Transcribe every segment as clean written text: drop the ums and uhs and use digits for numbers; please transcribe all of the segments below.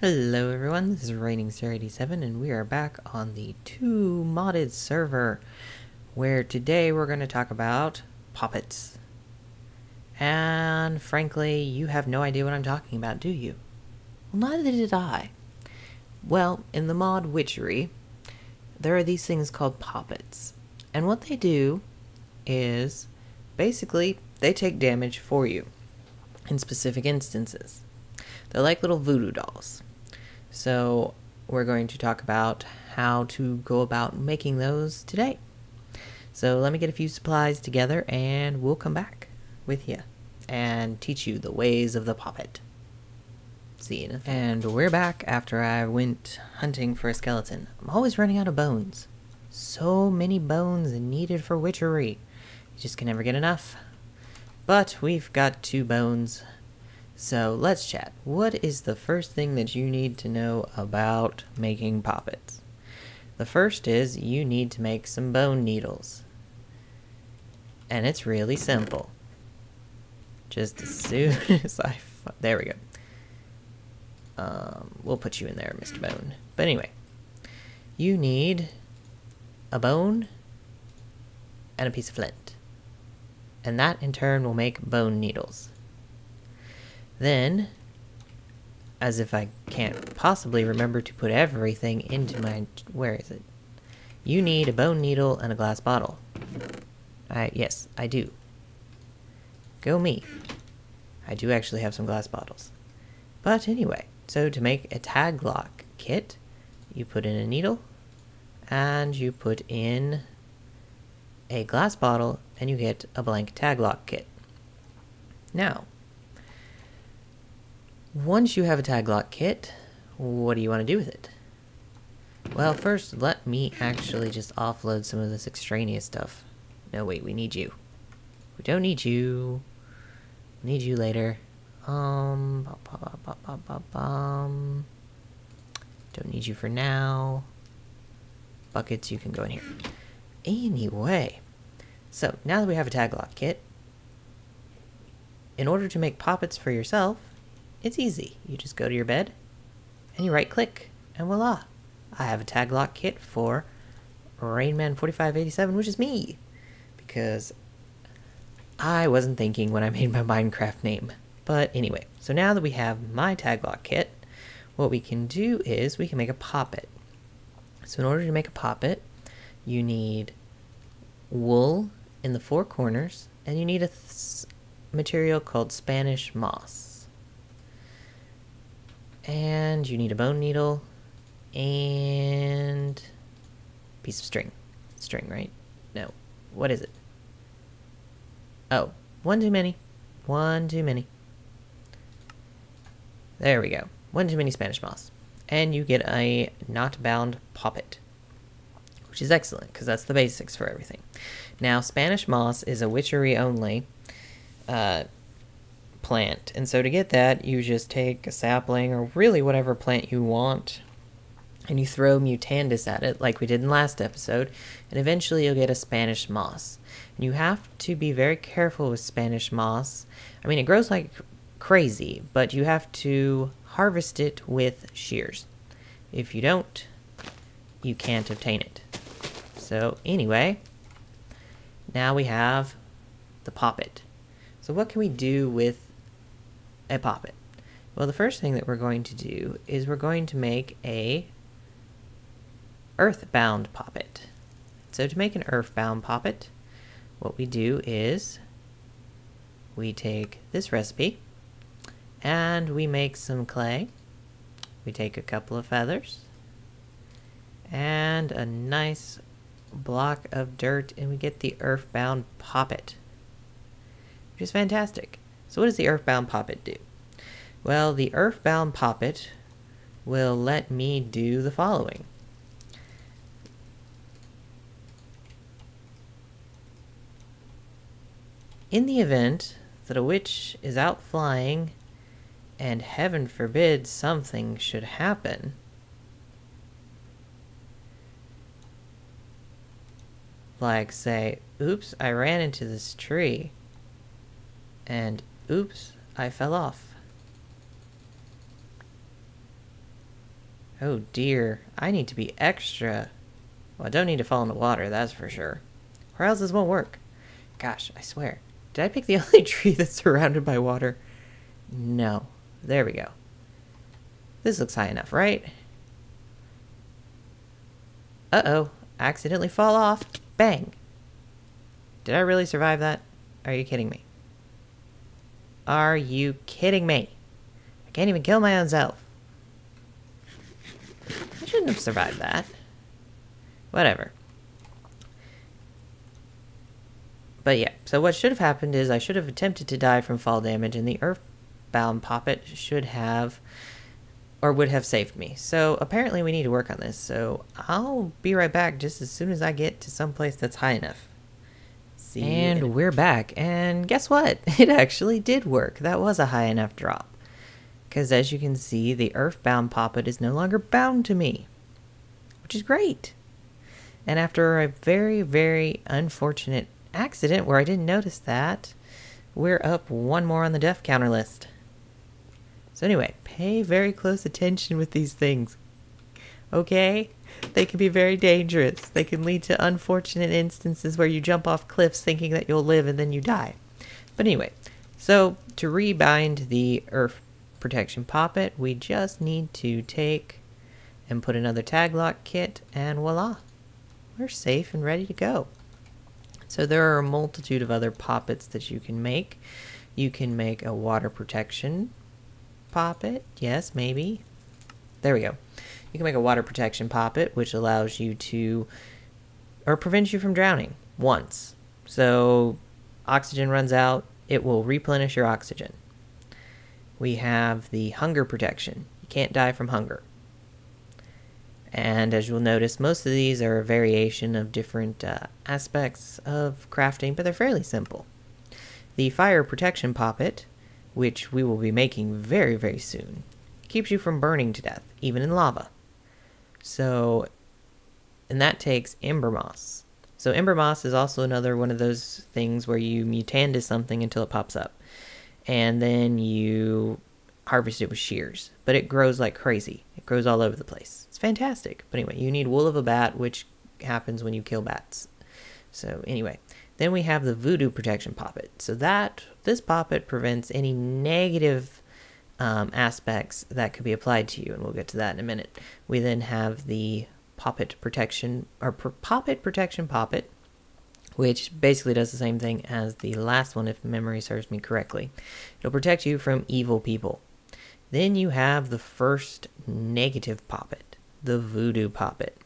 Hello everyone, this is RainingsTer87 and we are back on the 2 modded server, where today we're going to talk about Poppets. And frankly, you have no idea what I'm talking about, do you? Well, neither did I. Well, in the mod Witchery, there are these things called Poppets. And what they do is, basically, they take damage for you in specific instances. They're like little voodoo dolls. So we're going to talk about how to go about making those today. So let me get a few supplies together and we'll come back with you and teach you the ways of the Poppet. See you. And we're back after I went hunting for a skeleton. I'm always running out of bones. So many bones needed for witchery. You just can never get enough. But we've got 2 bones. So let's chat. What is the first thing that you need to know about making Poppets? The first is you need to make some bone needles. And it's really simple. Just as soon as there we go. We'll put you in there, Mr. Bone. But anyway, you need a bone and a piece of flint. And that in turn will make bone needles. Then, as if I can't possibly remember to put everything into my... Where is it? You need a bone needle and a glass bottle. Yes, I do. Go me. I do actually have some glass bottles. But anyway, so to make a tag lock kit, you put in a needle, and you put in a glass bottle, and you get a blank tag lock kit. Now, once you have a tag lock kit, what do you want to do with it? Well, first, let me actually just offload some of this extraneous stuff. No, wait, we need you. We don't need you. We need you later. Don't need you for now. Buckets, you can go in here. Anyway, so now that we have a tag lock kit, in order to make Poppets for yourself, it's easy. You just go to your bed, and you right-click, and voila! I have a tag lock kit for Rainman4587, which is me! Because I wasn't thinking when I made my Minecraft name. But anyway, so now that we have my tag lock kit, what we can do is we can make a Poppet. So in order to make a Poppet, you need wool in the 4 corners, and you need a material called Spanish moss. And you need a bone needle and a piece of string. String, right? No. What is it? Oh, one too many. One too many. There we go. One too many Spanish moss. And you get a knot-bound Poppet, which is excellent, because that's the basics for everything. Now, Spanish moss is a witchery only plant, and so to get that, you just take a sapling, or really whatever plant you want, and you throw mutandis at it, like we did in last episode, and eventually you'll get a Spanish moss. And you have to be very careful with Spanish moss. I mean, it grows like crazy, but you have to harvest it with shears. If you don't, you can't obtain it. So anyway, now we have the Poppet. So what can we do with a Poppet? Well, the first thing that we're going to do is we're going to make a earthbound Poppet. So to make an earthbound Poppet, what we do is we take this recipe and we make some clay. We take a couple of feathers and a nice block of dirt, and we get the earthbound Poppet, which is fantastic. So what does the earthbound Poppet do? Well, the earthbound Poppet will let me do the following. In the event that a witch is out flying, and heaven forbid something should happen, like say, oops, I ran into this tree, and oops, I fell off. Oh dear, I need to be extra. Well, I don't need to fall into water, that's for sure. Or else this won't work. Gosh, I swear. Did I pick the only tree that's surrounded by water? No. There we go. This looks high enough, right? Uh-oh. Accidentally fall off. Bang. Did I really survive that? Are you kidding me? Are you kidding me? I can't even kill my own self. I shouldn't have survived that. Whatever. But yeah, so what should have happened is I should have attempted to die from fall damage, and the earthbound poppet should have, or would have saved me. So apparently we need to work on this, so I'll be right back just as soon as I get to some place that's high enough. See, and we're back, and guess what? It actually did work. That was a high enough drop. Because as you can see, the earthbound poppet is no longer bound to me, which is great. And after a very, very unfortunate accident where I didn't notice that, we're up one more on the death counter list. So anyway, pay very close attention with these things. Okay? They can be very dangerous. They can lead to unfortunate instances where you jump off cliffs thinking that you'll live and then you die. But anyway, so to rebind the earth protection poppet, we just need to take and put another tag lock kit, and voila, we're safe and ready to go. So there are a multitude of other poppets that you can make. You can make a water protection poppet. Yes, maybe. There we go. You can make a water protection poppet, which allows you to, or prevents you from drowning once. So oxygen runs out, it will replenish your oxygen. We have the hunger protection. You can't die from hunger. And as you'll notice, most of these are a variation of different aspects of crafting, but they're fairly simple. The fire protection poppet, which we will be making very, very soon, keeps you from burning to death, even in lava. So, and that takes ember moss. So ember moss is also another one of those things where you mutanda something until it pops up. And then you harvest it with shears. But it grows like crazy. It grows all over the place. It's fantastic. But anyway, you need wool of a bat, which happens when you kill bats. So anyway, then we have the voodoo protection poppet. So this poppet prevents any negative aspects that could be applied to you, and we'll get to that in a minute. We then have the poppet protection, or poppet protection poppet, which basically does the same thing as the last one, if memory serves me correctly. It'll protect you from evil people. Then you have the first negative poppet, the voodoo poppet.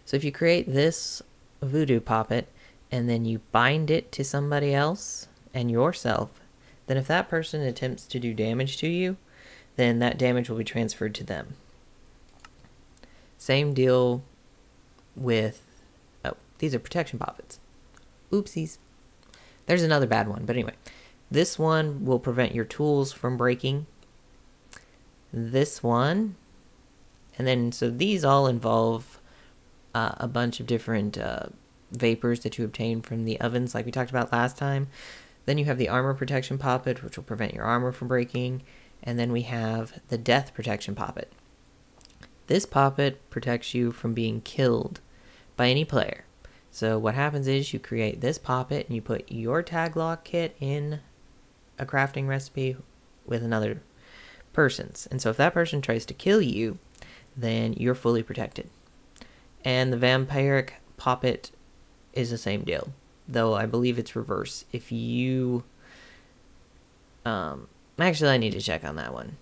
So if you create this voodoo poppet, and then you bind it to somebody else and yourself, then if that person attempts to do damage to you, then that damage will be transferred to them. Same deal with, oh, these are protection poppets. Oopsies. There's another bad one, but anyway. This one will prevent your tools from breaking. This one, and then, so these all involve a bunch of different vapors that you obtain from the ovens, like we talked about last time. Then you have the armor protection poppet, which will prevent your armor from breaking. And then we have the death protection poppet. This poppet protects you from being killed by any player. So what happens is you create this poppet and you put your tag lock kit in a crafting recipe with another person's. And so if that person tries to kill you, then you're fully protected. And the vampiric poppet is the same deal, though I believe it's reverse. If you actually, I need to check on that one.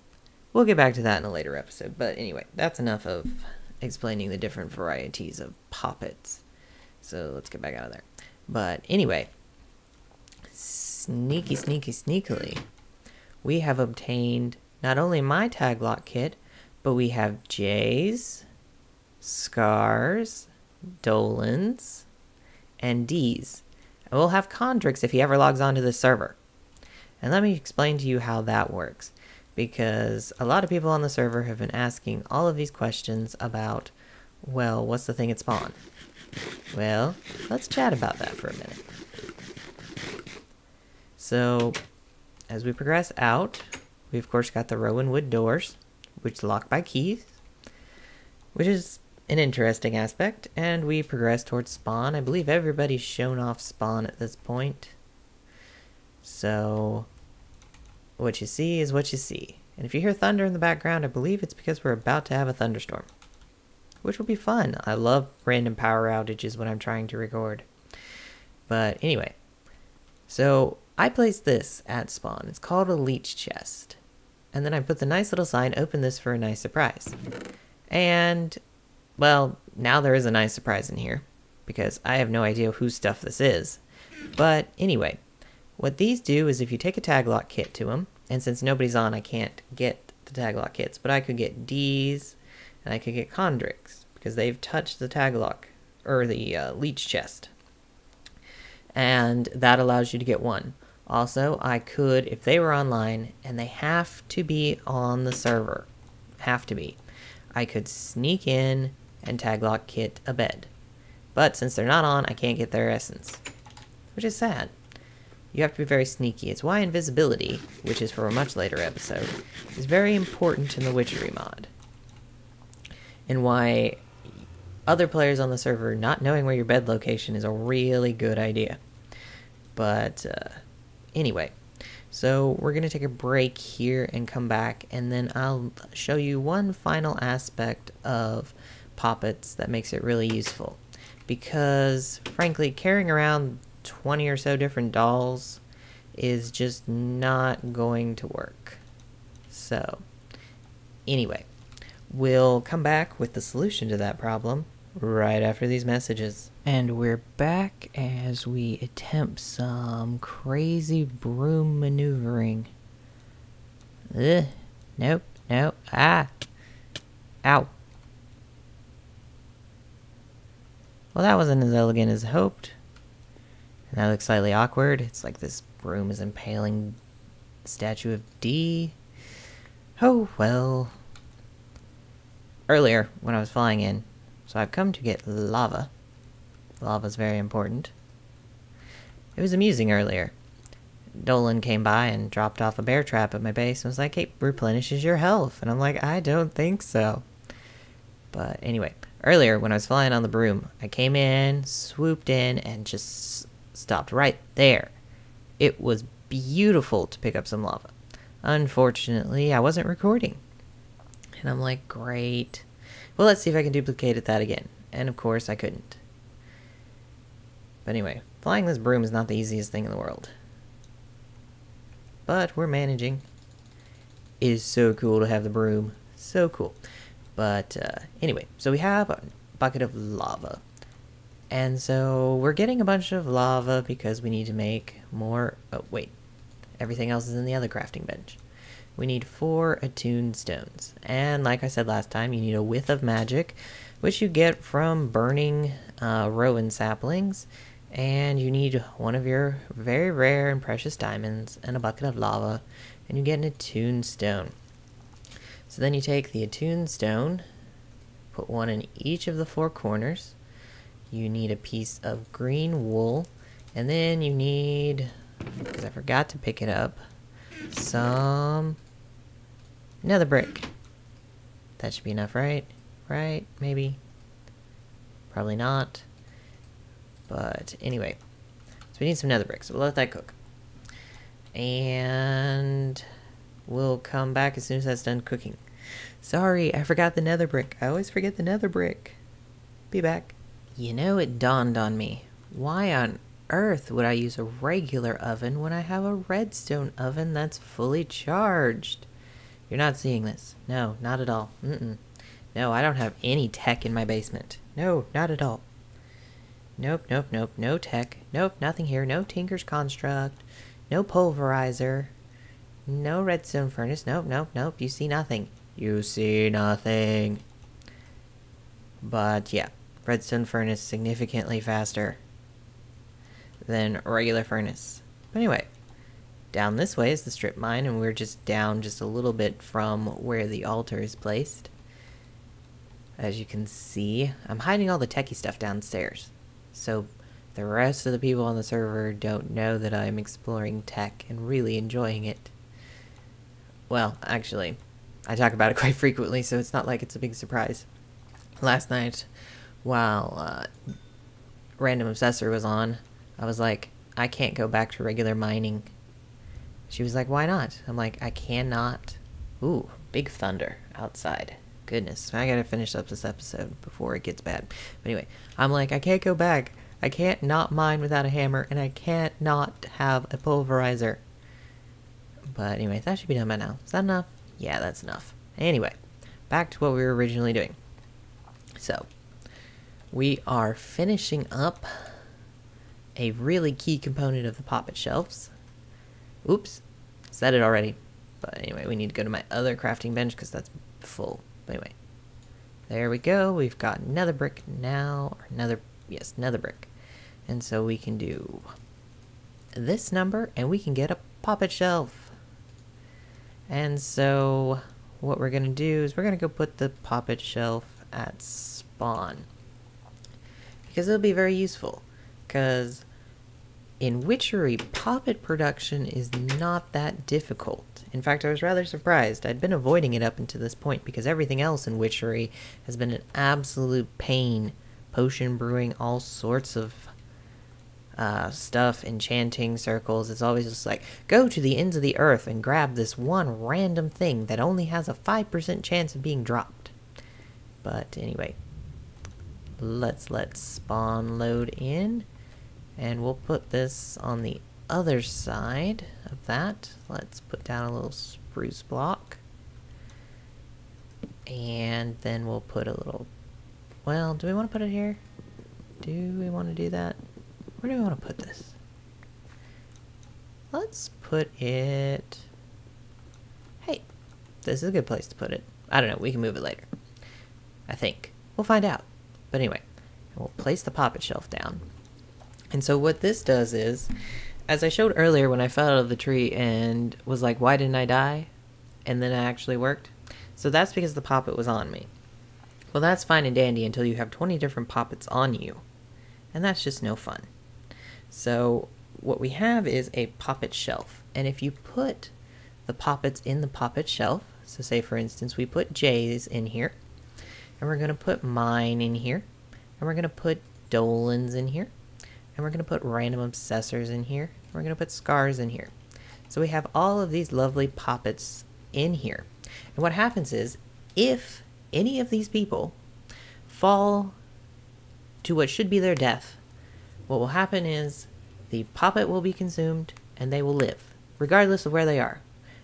We'll get back to that in a later episode, but anyway, that's enough of explaining the different varieties of poppets. So let's get back out of there. But anyway, sneakily, we have obtained not only my tag lock kit, but we have J's, Scar's, Dolan's, and D's. And we'll have Condrix if he ever logs onto the server. And let me explain to you how that works, because a lot of people on the server have been asking all of these questions about, well, what's the thing at spawn? Well, let's chat about that for a minute. So, as we progress out, we of course got the Rowan wood doors, which lock by keys. which is an interesting aspect, and we progress towards spawn. I believe everybody's shown off spawn at this point. So, what you see is what you see. And if you hear thunder in the background, I believe it's because we're about to have a thunderstorm, which will be fun. I love random power outages when I'm trying to record. But anyway, so I placed this at spawn. It's called a leech chest. And then I put the nice little sign, open this for a nice surprise. And, well, now there is a nice surprise in here, because I have no idea whose stuff this is. But anyway, what these do is if you take a tag lock kit to them, and since nobody's on, I can't get the tag lock kits, but I could get D's, and I could get Chondrix, because they've touched the tag lock, or the leech chest. And that allows you to get one. Also, I could, if they were online, and they have to be on the server, have to be, I could sneak in and tag lock kit a bed. But since they're not on, I can't get their essence, which is sad. You have to be very sneaky. It's why invisibility, which is for a much later episode, is very important in the witchery mod. And why other players on the server not knowing where your bed location is a really good idea. But anyway, so we're going to take a break here and come back, and then I'll show you one final aspect of Poppets that makes it really useful. Because, frankly, carrying around 20 or so different dolls is just not going to work. So, anyway, we'll come back with the solution to that problem right after these messages. And we're back as we attempt some crazy broom maneuvering. Ugh. Nope. Nope. Ah. Ow. Well, that wasn't as elegant as hoped. And that looks slightly awkward. It's like this broom is impaling the statue of D. Oh, well. Earlier, when I was flying in, so I've come to get lava. Lava's very important. It was amusing earlier. Dolan came by and dropped off a bear trap at my base and was like, hey, replenishes your health. And I'm like, I don't think so. But anyway, earlier when I was flying on the broom, I came in, swooped in, and just stopped right there. It was beautiful to pick up some lava. Unfortunately, I wasn't recording. And I'm like, great. Well, let's see if I can duplicate that again. And of course, I couldn't. But anyway, flying this broom is not the easiest thing in the world. But we're managing. It is so cool to have the broom. So cool. But anyway, so we have a bucket of lava. And so we're getting a bunch of lava because we need to make more... Oh, wait. Everything else is in the other crafting bench. We need 4 attuned stones. And like I said last time, you need a whiff of magic, which you get from burning rowan saplings. And you need one of your very rare and precious diamonds and a bucket of lava. And you get an attuned stone. So then you take the attuned stone, put one in each of the 4 corners. You need a piece of green wool. And then you need, because I forgot to pick it up, some nether brick. That should be enough, right? Right? Maybe? Probably not. But anyway, so we need some nether bricks. So we'll let that cook. And we'll come back as soon as that's done cooking. Sorry, I forgot the nether brick. I always forget the nether brick. Be back. You know, it dawned on me. Why on earth would I use a regular oven when I have a redstone oven that's fully charged? You're not seeing this. No, not at all. No, I don't have any tech in my basement. No, not at all. Nope, nope, nope. No tech. Nope, nothing here. No Tinker's Construct. No pulverizer. No redstone furnace. Nope, nope, nope. You see nothing. You see nothing. But yeah, redstone furnace significantly faster than a regular furnace. But anyway, down this way is the strip mine, and we're just down just a little bit from where the altar is placed. As you can see, I'm hiding all the techie stuff downstairs. So the rest of the people on the server don't know that I'm exploring tech and really enjoying it. Well, actually, I talk about it quite frequently, so it's not like it's a big surprise. last night while Random Obsessor was on, I was like, I can't go back to regular mining. She was like, why not? I'm like, I cannot. Ooh, big thunder outside. Goodness, I gotta finish up this episode before it gets bad. But anyway, I'm like, I can't go back. I can't not mine without a hammer, and I can't not have a pulverizer. But anyway, that should be done by now. Is that enough? Yeah, that's enough. Anyway, back to what we were originally doing. So, we are finishing up a really key component of the Poppet shelves. Oops, said it already. But anyway, we need to go to my other crafting bench because that's full. But anyway, there we go. We've got nether brick now, or nether brick. And so we can do this number and we can get a Poppet shelf. And so what we're going to do is we're going to go put the Poppet shelf at spawn. Because it'll be very useful. Because in witchery, Poppet production is not that difficult. In fact, I was rather surprised. I'd been avoiding it up until this point because everything else in witchery has been an absolute pain. Potion brewing, all sorts of stuff, enchanting circles. It's always just like, go to the ends of the earth and grab this one random thing that only has a 5% chance of being dropped. But anyway, let's let spawn load in. And we'll put this on the other side of that. Let's put down a little spruce block. And then we'll put a little... Well, do we want to put it here? Do we want to do that? Where do we want to put this? Let's put it... Hey, this is a good place to put it. I don't know, we can move it later. I think. We'll find out. But anyway, we'll place the Poppet shelf down. And so what this does is, as I showed earlier when I fell out of the tree and was like, why didn't I die? And then it actually worked. So that's because the Poppet was on me. Well, that's fine and dandy until you have 20 different Poppets on you. And that's just no fun. So what we have is a Poppet shelf. And if you put the Poppets in the Poppet shelf, so say for instance we put Jay's in here, and we're going to put mine in here, and we're going to put Dolan's in here, and we're going to put Random Obsessors in here, and we're going to put Scars in here. So we have all of these lovely Poppets in here. And what happens is, if any of these people fall to what should be their death, what will happen is the Poppet will be consumed and they will live, regardless of where they are.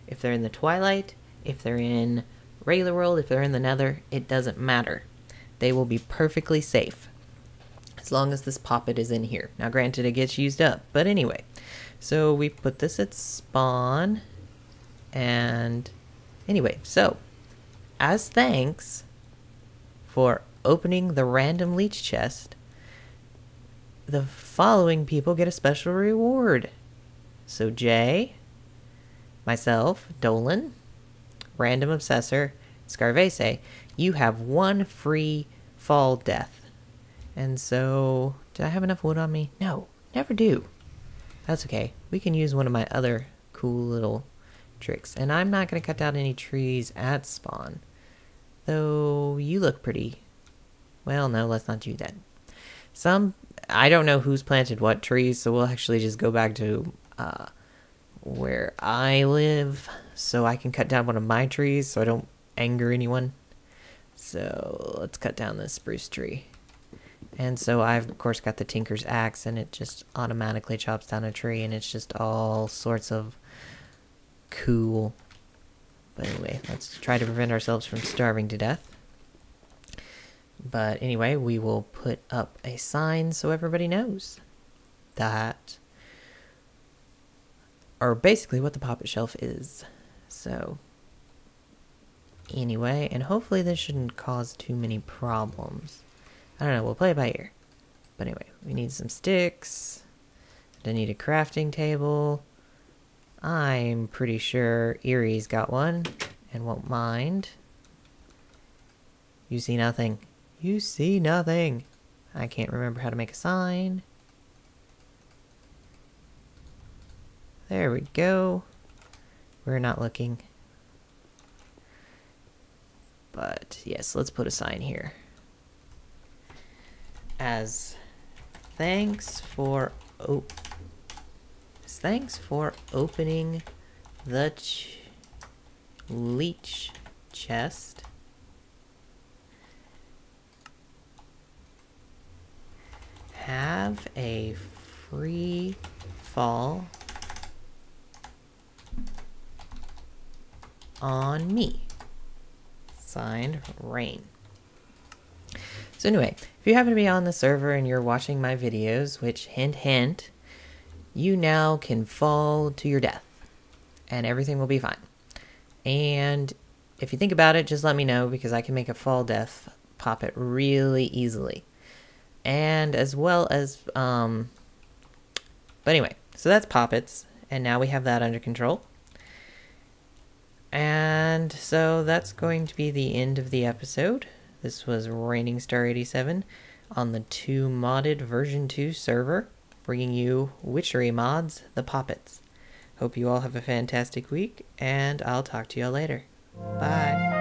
If they're in the Twilight, if they're in regular world, if they're in the Nether, it doesn't matter. They will be perfectly safe as long as this Poppet is in here. Now granted, it gets used up, but anyway. So we put this at spawn, and anyway, so as thanks for opening the random leech chest, the following people get a special reward. So Jay, myself, Dolan, Random Obsessor, Scarvese, you have one free fall death. And so, do I have enough wood on me? No, never do. That's okay. We can use one of my other cool little tricks. And I'm not going to cut down any trees at spawn. Though, you look pretty. Well, no, let's not do that. I don't know who's planted what trees, so we'll actually just go back to where I live, so I can cut down one of my trees so I don't anger anyone. So let's cut down this spruce tree. And so I've of course got the Tinker's Axe, and it just automatically chops down a tree, and it's just all sorts of cool. But anyway, let's try to prevent ourselves from starving to death. But anyway, we will put up a sign so everybody knows that, or basically what the Poppet shelf is. So anyway, and hopefully this shouldn't cause too many problems. I don't know, we'll play it by ear. But anyway, we need some sticks. I need a crafting table. I'm pretty sure Erie's got one and won't mind. You see nothing. You see nothing. I can't remember how to make a sign. There we go. We're not looking. But yes, let's put a sign here. as thanks for opening the leech chest, have a free fall on me. Signed, Rain. So anyway, if you happen to be on the server and you're watching my videos, which hint hint, you now can fall to your death and everything will be fine. And if you think about it, just let me know, because I can make a fall death poppet really easily. And as well as, but anyway, so that's Poppets, and now we have that under control. And so that's going to be the end of the episode. This was Raining Star 87 on the 2 modded version 2 server, bringing you witchery mods, the Poppets. Hope you all have a fantastic week, and I'll talk to y'all later. Bye.